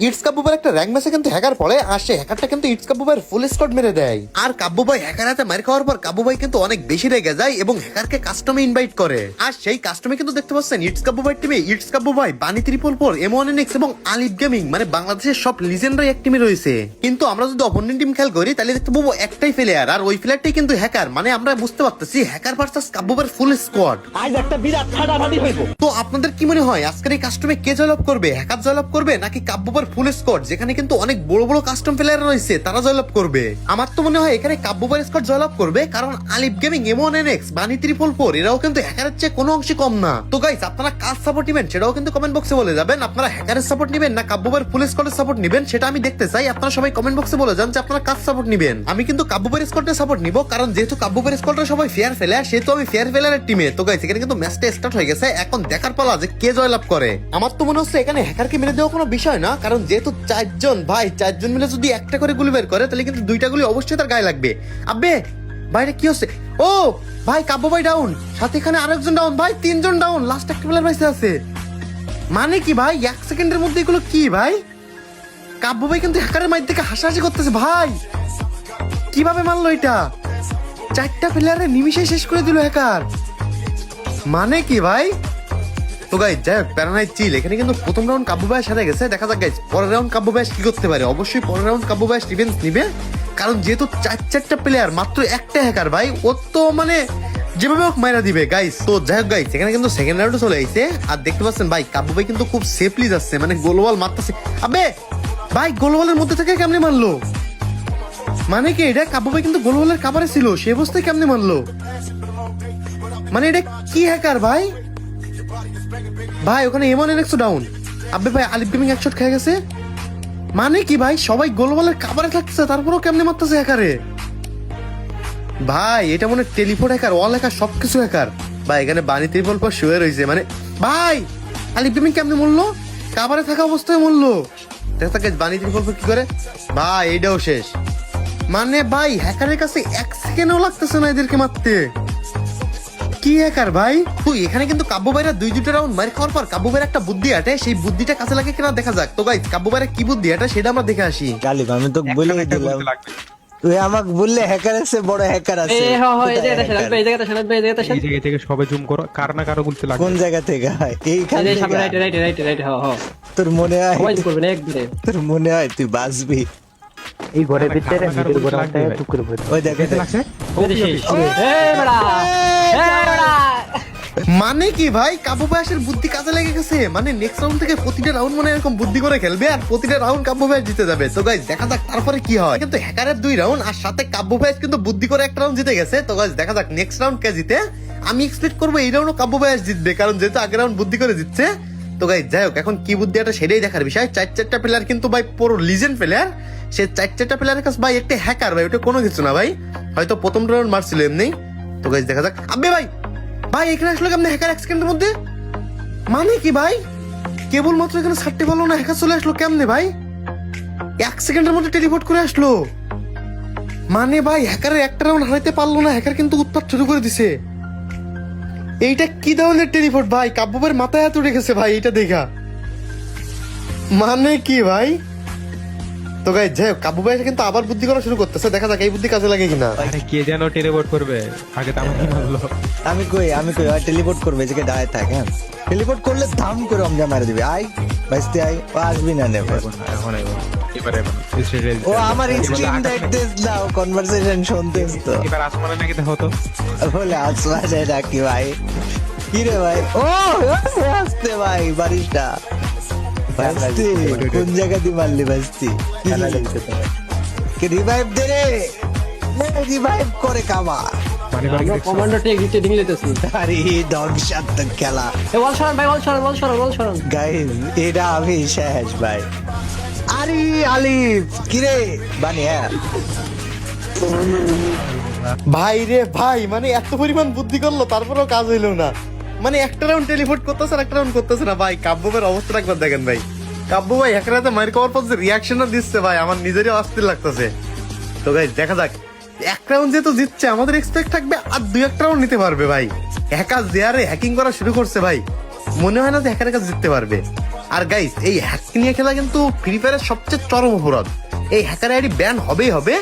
It's কাব্বু ভাই একটা rank ম্যাচে কিন্তু হ্যাকার পড়ে আর সেই হ্যাকারটা কিন্তু ইটস কাব্বু ভাইয়ের ফুল স্কোয়াড মেরে দেয়। আর কাব্বু ভাই হ্যাকার হাতে মার খাওয়ার পর কাব্বু ভাই কিন্তু অনেক বেশি রেগে যায় এবং হ্যাকারকে কাস্টমে ইনভাইট করে। আর সেই কাস্টমে কিন্তু দেখতে পাচ্ছেন ইটস কাব্বু ভাই টিমে ইটস কাব্বু ভাই, বানি 444, M1NX এবং আলিফ গেমিং, মানে বাংলাদেশের সব লিজেন্ডারি এক টিমে রয়েছে। কিন্তু আমরা যদি অপোনেন্ট টিম খেল করি তাহলে দেখতে পাবো একটাই প্লেয়ার, আর ওই প্লেয়ারটাই কিন্তু হ্যাকার। মানে আমরা বুঝতে পারতেছি হ্যাকার ভার্সেস কাব্বু ভাইয়ের ফুল স্কোয়াড। আজ একটা বিরাট ফাটাফাটি হইব। তো আপনাদের কি মনে হয় আজকের এই কাস্টমে কে জয়লাভ করবে? হ্যাকার জয়লাভ করবে নাকি কাব্বু ভাইয়ের ফুল স্কোয়াড, যেখানে কিন্তু অনেক বড় বড় কাস্টম প্লেয়ার রয়েছে, তারা জয়লাভ করবে? আমার তো মনে হয় এখানে কাব্বু ভাইয়ের স্কোয়াড জয়লাভ করবে, কারণ আলিফ গেমিং, M1NX, বানি 444 এরাও কিন্তু হ্যাকারের চেয়ে কোনো অংশে কম না। তো গাইস, আপনারা কার সাপোর্ট নেবেন সেটাও কিন্তু কমেন্ট বক্সে বলে যাবেন। আপনারা হ্যাকারের সাপোর্ট নেবেন না কাব্বু ভাইয়ের ফুল স্কোয়াডের সাপোর্ট নেবেন, সেটা আমি দেখতে চাই। আপনারা সবাই কমেন্ট বক্সে বলে যান যে আপনারা কার সাপোর্ট নেবেন। আমি কিন্তু কাব্বু ভাইয়ের স্কোয়াডের সাপোর্ট নিব, কারণ যেহেতু কাব্বু ভাইয়ের স্কোয়াডের সবাই ফেয়ার ফেলার, সেহেতু আমি ফেয়ার ফেলারের টিমে। তো গাইস, এখানে কিন্তু ম্যাচটা স্টার্ট হয়ে গেছে, এখন দেখার পালা যে কে জয়লাভ করে। আমার তো মনে হচ্ছে এখানে হ্যাকারকে মেরে দেওয়া কোনো বিষয় না, কারণ যেহেতু চারজন মিলে যদি একটা করে গুলি বের করে তাহলে কিন্তু দুইটা গুলি অবশ্যই তার গায়ে লাগবে। আব্বে বাইরে কি হচ্ছে? ও ভাই, কাব্বু ভাই ডাউন, সাথে এখানে আরেকজন ডাউন, ভাই 3জন ডাউন, লাস্ট একটা প্লেয়ার বাইসে আছে। মানে কি ভাই, 1 সেকেন্ডের মধ্যে এগুলো কি ভাই? কাব্বু ভাই কিন্তু হ্যাকারের মাইর থেকে হাসাহাসি করতেছে। ভাই কিভাবে মারলো এটা? 4টা প্লেয়ারের নিমিশে শেষ করে দিল হ্যাকার। মানে কি ভাই? তো গাইস, যাই হোক, প্যারানাই চিল। এখানে কিন্তু প্রথম রাউন্ড কাব্বু ভাই সাথে গেছে, দেখা যাক গাইস পরের রাউন্ড কাব্বু ভাই কি করতে পারে। অবশ্যই পরের রাউন্ড কাব্বু ভাই ডিফেন্স নিবে, কারণ যেহেতু 4টা প্লেয়ার, মাত্র একটা হ্যাকার ভাই, ও তো মানে যেভাবে হোক মাইরা দিবে গাইস। তো যাই হোক গাইস, এখানে কিন্তু সেকেন্ড রাউন্ডে চলে আইছে, আর দেখতে পাচ্ছেন ভাই কাব্বু ভাই কিন্তু খুব সেফলি যাচ্ছে, মানে গোলওয়াল মারতেছে। আবে ভাই, গোলওয়ালের মধ্যে থেকে কেমনে মারলো? মানে কি এটা? কাব্বু ভাই কিন্তু গোলওয়ালের কাভারে ছিল, সে অবস্থায় কেমনে মারলো? মানে এটা কি হ্যাকার ভাই? ভাই ওখানে M1NX ডাউন। আব্বে ভাই, আলিফ গেমিং এক শট খেয়ে গেছে। মানে কি ভাই, সবাই গোলওয়ালের কাভারে থাকতেছে, তারপরেও কেমনে মারতেছে হ্যাকারে? ভাই এটা মনে টেলিফোন হ্যাকার, ওয়াল হ্যাকার, সবকিছু হ্যাকার ভাই। এখানে বানি 444 শুয়ে রয়েছে। মানে ভাই, আলিফ গেমিং কেমনে মরলো? কাভারে থাকা অবস্থায় মরলো। দেখা গেছে বানি 444 কি করে ভাই, এইটাও শেষ। মানে ভাই, হ্যাকারের কাছে 1 সেকেন্ডও লাগতেছে না এদেরকে মারতে। কি হ্যাকার ভাই? তুই এখানে কিন্তু কাব্বু ভাইরা দুইটা রাউন্ড মার খাওয়ার পর কাব্বু ভাইয়ের একটা বুদ্ধি আটে, সেই বুদ্ধিটা কাছে লাগে কিনা দেখা যাক। তো গাইস, কাব্বু ভাইয়ের কি বুদ্ধি আটে সেটা আমরা দেখে আসি। গালিব, আমি তো বলে দিলাম, তুই আমাকে বললে হ্যাকার আছে, বড় হ্যাকার আছে। এই হ হ, এই জায়গাটা শোনাত ভাই, এই জায়গাটা শোনাত ভাই, এই জায়গাটা এই জায়গা থেকে সবে জুম করো, কারো না কারো বলতে লাগবে। কোন জায়গা থেকে হয়? এইখানে এই সামনে রাইট রাইট রাইট হ হ। তোর মনে হয়, সবাই করবে না একবারে। তোর মনে হয় তুই বাঁচবি? এই ঘরের ভিতরে ভিতরে ঘরে একটা টুকুর ভিতরে ওই দেখে লাগছে ওই যে শেষ। এই বড়া, এই বড়া। মানে কি ভাই, কাব্বু ভাইয়ের বুদ্ধি কাজে লেগে গেছে। মানে নেক্সট রাউন্ড থেকে প্রতিটা রাউন্ড মানে এরকম বুদ্ধি করে খেলবে, আর প্রতিটা রাউন্ড কাব্বু ভাই জিতে যাবে। তো গাইস, দেখা যাক তারপরে কি হয়। কিন্তু হ্যাকারের 2 রাউন্ড আর সাথে কাব্বু ভাই কিন্তু বুদ্ধি করে একটা রাউন্ড জিতে গেছে। তো গাইস, দেখা যাক নেক্সট রাউন্ড কে জিতে। আমি এক্সপেক্ট করবো এই রাউন্ডও কাব্বু ভাই জিতবে, কারণ যেহেতু আগের রাউন্ড বুদ্ধি করে জিতছে। তো গাইস, যাই হোক, এখন কি বুদ্ধি এটা সেটাই দেখার বিষয়। 4টা প্লেয়ার কিন্তু ভাই পুরো লিজেন্ড প্লেয়ার। সে 4টা প্লেয়ারের কাছে ভাই একটা হ্যাকার ভাই, ওটা কোনো কিছু না ভাই, হয়তো প্রথম রাউন্ড মারছিল এমনি। তো গাইস, দেখা যাক। আবে ভাই, ভাই এখানে আসলো কেমনে হ্যাকার 1 সেকেন্ডের মধ্যে? মানে কি ভাই, কেবল মাত্র এখানে 60 বলো না, হ্যাকার চলে আসলো কেমনে ভাই? 1 সেকেন্ডের মধ্যে টেলিপোর্ট করে আসলো। মানে ভাই, হ্যাকারের একটা রাউন্ড হারাইতে পারলো না, হ্যাকার কিন্তু উৎপাত শুরু করে দিছে। এইটা কি ধরনের টেলিপোর্ট ভাই? কাব্বু ভাইয়ের মাথায় হাত উঠে গেছে ভাই এটা দেখা। মানে কি ভাই? তো গাইস, যাই হোক, কাব্বু ভাই কিন্তু আবার বুদ্ধি করা শুরু করতেছে, দেখা যাক এই বুদ্ধি কাজে লাগে কিনা। আরে কে যেন টেলিপোর্ট করবে, আগে তো আমাকে মারলো। আমি কই টেলিপোর্ট করবে, যে দাঁড়ায় থাক। হ্যাঁ, টেলিপোর্ট করলে ধাম করে অমজা মারা দিবে। আই বাইসতে আই, ও আসবি না নেভার। এখন এবারে ও আমার স্ক্রিন দেখতেছ না, ও কনভারসেশন শুনতেছ তো। এবার আসমানে নাকি দেখো তো। বলে আসমানে ডাকি ভাই। কি রে ভাই? ও আসতে ভাই, বারিশটা বাস্তি কোন জায়গা দিয়ে মারলি বাস্তি? কি রিভাইভ দে রে, রিভাইভ করে কামা। মানে আমরা কমান্ডো টেক দিতে ডিং লেতেছি। আরে ডগ শট তো খেলা। এই ওয়াল শরণ ভাই, ওয়াল শরণ, ওয়াল শরণ, ওয়াল শরণ। গাইস, এটা আমি শেষ ভাই। আরে আলিফ কি রে বানি? হ্যাঁ ভাই রে ভাই, মানে এত পরিমাণ বুদ্ধি করলো তারপরেও কাজ হইলো না। মানে একটা রাউন্ড টেলিপোর্ট করতেছে আর একটা রাউন্ড করতেছে না ভাই। কাব্বু ভাইয়ের অবস্থা একবার দেখেন ভাই। কাব্বু ভাই হ্যাকার হাতে মার খাওয়ার পর যে রিয়াকশনটা দিচ্ছে ভাই, আমার নিজেরই অস্থির লাগতেছে। তো গাইস, দেখা যাক। এক রাউন্ড যেহেতু জিতছে, আমাদের এক্সপেক্ট থাকবে আর 2-1 রাউন্ড নিতে পারবে ভাই। হ্যাকার যে আরে হ্যাকিং করা শুরু করছে ভাই, মনে হয় না যে হ্যাকারের কাছে জিততে পারবে। আর গাইস এই হ্যাক নিয়ে খেলা কিন্তু ফ্রি ফায়ারের সবচেয়ে চরম অপরাধ। এই হ্যাকার আইডি ব্যান হবেই হবে।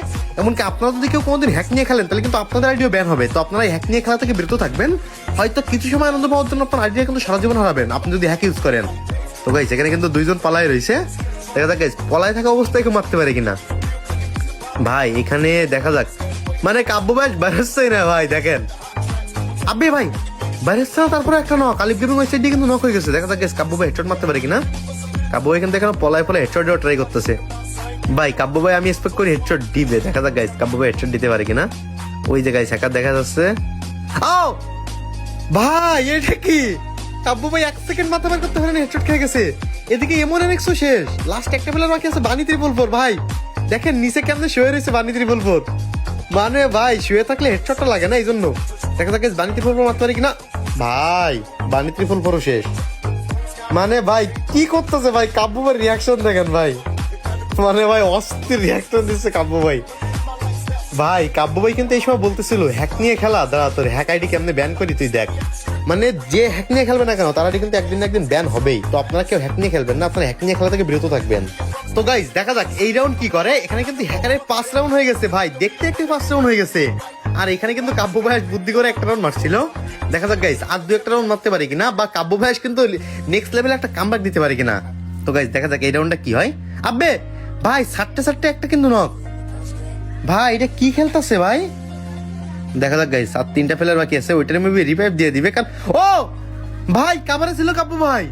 এমনকি আপনারা যদি কেউ কোনোদিন হ্যাক নিয়ে খেলেন তাহলে কিন্তু আপনাদের আইডিও ব্যান হবে। তো আপনারা এই হ্যাক নিয়ে খেলা থেকে বিরত থাকবেন। হয়তো কিছু সময় আনন্দ পাওয়ার জন্য আপনার আইডিয়া কিন্তু সারা জীবন হারাবেন আপনি যদি হ্যাক ইউজ করেন। তো গাইস এখানে কিন্তু দুইজন পালায় রয়েছে, দেখা যাক গাইস পলায় থাকা অবস্থায় কেউ মারতে পারে কিনা। ভাই এখানে দেখা যাক, মানে কাব্য ব্যাস বেরোচ্ছেই না ভাই, দেখেন আব্বে ভাই বেরোচ্ছে না, তারপরে একটা নক আলিফ গেমিং ওই সাইড দিয়ে কিন্তু নক হয়ে গেছে। দেখা যাক গাইস কাব্য ভাই হেডশট মারতে পারে কিনা। কাব্য ভাই এখান থেকে পলায় হেডশট দেওয়া ট্রাই করতেছে। ভাই কাব্য ভাই আমি এক্সপেক্ট করি হেডশট দিবে, দেখা যাক গাইস কাব্য ভাই হেডশট দিতে পারে কিনা। ওই যে গাইস হ্যাকার দেখা যাচ্ছে। ও ভাই এটা কি, কাব্য ভাই 1 সেকেন্ড মাথা বের করতে পারেনি, হেডশট খেয়ে গেছে। এদিকে এমন এনএক্সও শেষ, লাস্ট একটা প্লেয়ার বাকি আছে বানি 344। ভাই দেখেন নিচে কেমনে শুয়ে রয়েছে বানি 344, মানে ভাই শুয়ে থাকলে হেডশটটা লাগে না, এই জন্য। দেখা যাক গাইস বানি 344 মারতে পারে কিনা। ভাই বানি 344 শেষ, মানে ভাই কি করতেছে ভাই কাব্য ভাই, রিয়াকশন দেখেন ভাই, মানে ভাই অস্থির রিয়াকশন দিচ্ছে কাব্য ভাই। ভাই কাব্য ভাই কিন্তু এই সময় বলতেছিল হ্যাক নিয়ে খেলা, দাঁড়া তোর হ্যাক আইডি কেমনে ব্যান করি তুই দেখ। মানে যে হ্যাক নিয়ে খেলবে না কেন তার আইডি কিন্তু একদিন না একদিন ব্যান হবেই। তো আপনারা কেউ হ্যাক নিয়ে খেলবেন না, আপনারা হ্যাক নিয়ে খেলা থেকে বিরত থাকবেন। তো গাইস দেখা যাক এই রাউন্ড কি করে। এখানে কিন্তু হ্যাকারের 5 রাউন্ড হয়ে গেছে ভাই, দেখতে একটু 5 রাউন্ড হয়ে গেছে। আর এখানে কিন্তু কাব্য ভাই বুদ্ধি করে একটা রাউন্ড মারছিল। দেখা যাক গাইস আর 2 একটা রাউন্ড মারতে পারি কিনা, বা কাব্য ভাই কিন্তু নেক্সট লেভেলে একটা কামব্যাক দিতে পারে কিনা। তো গাইস দেখা যাক এই রাউন্ডটা কি হয়। আব্বে ভাই সাট্টে একটা কিন্তু নক। ভাই এটা কি খেলতেছে ভাই, দেখা যাক গাইস আর 3টা প্লেয়ার বাকি আছে, ওইটার মেবি রিভাইভ দিয়ে দিবে। কারণ ও ভাই কাভারে ছিল কাব্য ভাই,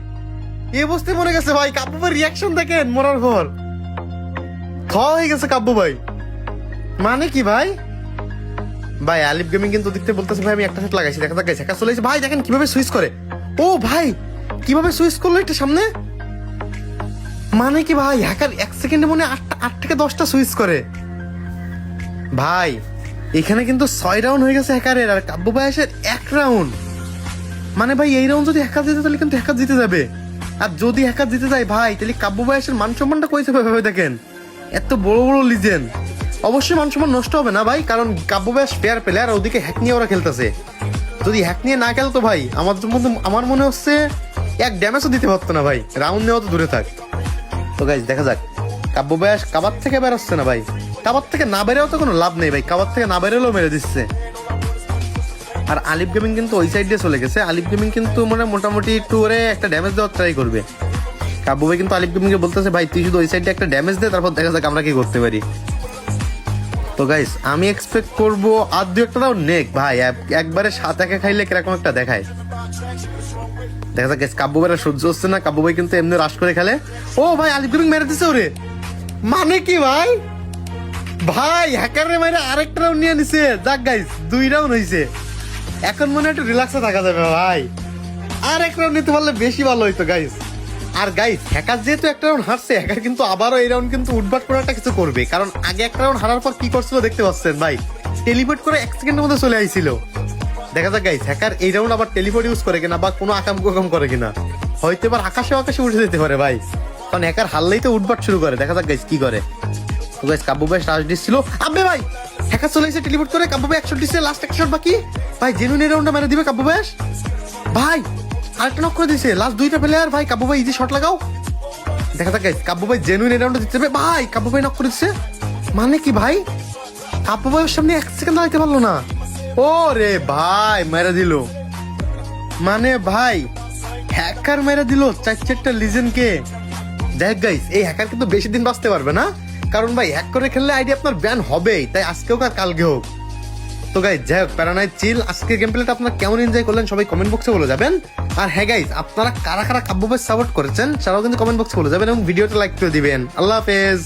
এই অবস্থায় মরে গেছে ভাই। কাব্য ভাই রিয়াকশন দেখেন মরার পর, খাওয়া হয়ে গেছে কাব্য ভাই, মানে কি ভাই। ভাই আলিফ গেমিং কিন্তু দেখতে বলতেছে ভাই আমি একটা শট লাগাইছি। দেখা যাক গাইস হ্যাকার চলে এসেছে। ভাই দেখেন কিভাবে সুইচ করে, ও ভাই কিভাবে সুইচ করলো এটা সামনে, মানে কি ভাই হ্যাকার 1 সেকেন্ডে মনে 8 থেকে 10টা সুইচ করে। ভাই এখানে কিন্তু 6 রাউন্ড হয়ে গেছে হ্যাকারের, আর কাব্য ভাই আসে 1 রাউন্ড। মানে ভাই এই রাউন্ড যদি হ্যাকার জিতে তাহলে কিন্তু হ্যাকার জিতে যাবে, আর যদি হ্যাকার জিতে যায় ভাই তাহলে কাব্য ভাই আসে মান সম্মানটা কইছে ভাবে দেখেন, এত বড় বড় লিজেন্ড অবশ্যই মান সম্মান নষ্ট হবে না ভাই, কারণ কাব্য ভাই ফেয়ার প্লেয়ার, ওদিকে হ্যাক নিয়ে ওরা খেলতেছে। যদি হ্যাক নিয়ে না খেলতো ভাই আমার মনে হচ্ছে 1 ড্যামেজও দিতে পারতো না ভাই, রাউন্ড নেওয়া তো দূরে থাক। তো গাইস দেখা যাক কাব্য ভাই কাবার থেকে বেরোচ্ছে না ভাই, কাবার থেকে না বেরেও তো কোনো লাভ নেই ভাই, কাবার থেকে না বেরোলেও মেরে দিচ্ছে। আর আলিফ গেমিং কিন্তু ওই সাইড দিয়ে চলে গেছে। আলিফ গেমিং কিন্তু মানে মোটামুটি একটু ওরে একটা ড্যামেজ দেওয়ার ট্রাই করবে। কাব্য ভাই কিন্তু আলিফ গেমিং কে বলতেছে ভাই তুই শুধু ওই সাইডে একটা ড্যামেজ দে, তারপর দেখা যাক আমরা কি করতে পারি। তো গাইস আমি এক্সপেক্ট করবো আর 2 একটা রাউন্ড নেক ভাই, একবারে 7-1 খাইলে কিরকম একটা দেখায়। দেখা যাক গাইস কাব্য ভাইরা সহ্য হচ্ছে না, কাব্য ভাই কিন্তু এমনি রাশ করে খেলে। ও ভাই আলিফ গেমিং মেরে দিছে ওরে, মানে কি ভাই, ভাই হ্যাকারে মাইরা আরেকটা রাউন্ড নিয়ে নিছে। যাক গাইস 2 রাউন্ড হইছে, এখন মনে একটু রিল্যাক্সে থাকা যাবে ভাই, আর 1 রাউন্ড নিতে পারলে বেশি ভালো হইতো গাইস। আর গাইস হ্যাকার যেহেতু একটা রাউন্ড হারছে, হ্যাকার কিন্তু আবারও এই রাউন্ড কিন্তু উঠবাট করে একটা কিছু করবে, কারণ আগে একটা রাউন্ড হারার পর কি করছিল দেখতে পাচ্ছেন ভাই, টেলিপোর্ট করে 1 সেকেন্ডের মধ্যে চলে আইছিল। দেখা যাক গাইস হ্যাকার এই রাউন্ড আবার টেলিপোর্ট ইউজ করে কিনা, বা কোনো আকাম কুকাম করে কিনা, হয়তো এবার আকাশে উঠে যেতে পারে ভাই, কারণ হ্যাকার হারলেই তো উঠবাট শুরু করে। দেখা যাক গাইস কি করে। তো গাইস কাব্য ভাই রাশ দিছিল, আবে ভাই হ্যাকার চলে এসে টেলিপোর্ট করে, কাব্য ভাই 1 শট দিছে, লাস্ট 1 শট বাকি। ভাই জেনুইন এই রাউন্ডটা মেরে দিবে কাব্য ভাই, ভাই আরেকটা নক করে দিছে, লাস্ট 2টা প্লেয়ার। ভাই কাব্য ভাই ইজি শট লাগাও। দেখা যাক গাইস কাব্য ভাই জেনুইন এই রাউন্ডটা জিততে হবে। ভাই কাব্য ভাই নক করে দিছে, মানে কি ভাই কাব্য ভাইয়ের সামনে 1 সেকেন্ড দাঁড়াইতে পারলো না। ও রে ভাই মেরে দিল, মানে ভাই হ্যাকার মেরে দিল 4-4টা লিজেন্ডকে। যাই গাইস এই হ্যাকার কিন্তু বেশি দিন বাঁচতে পারবে না, কারণ ভাই হ্যাক করে খেললে আইডি আপনার ব্যান হবেই, তাই আজকে হোক আর কালকে হোক। তো গাইস যাই হোক প্যারানাইট চিল, আজকের গেম প্লেটা আপনারা কেমন এনজয় করলেন সবাই কমেন্ট বক্সে বলে যাবেন। আর হ্যাঁ গাইস আপনারা কারা কারা কাব্য ভাই সাপোর্ট করেছেন সেটাও কিন্তু কমেন্ট বক্সে বলে যাবেন, এবং ভিডিওটা লাইক করে দিবেন। আল্লাহ হাফেজ।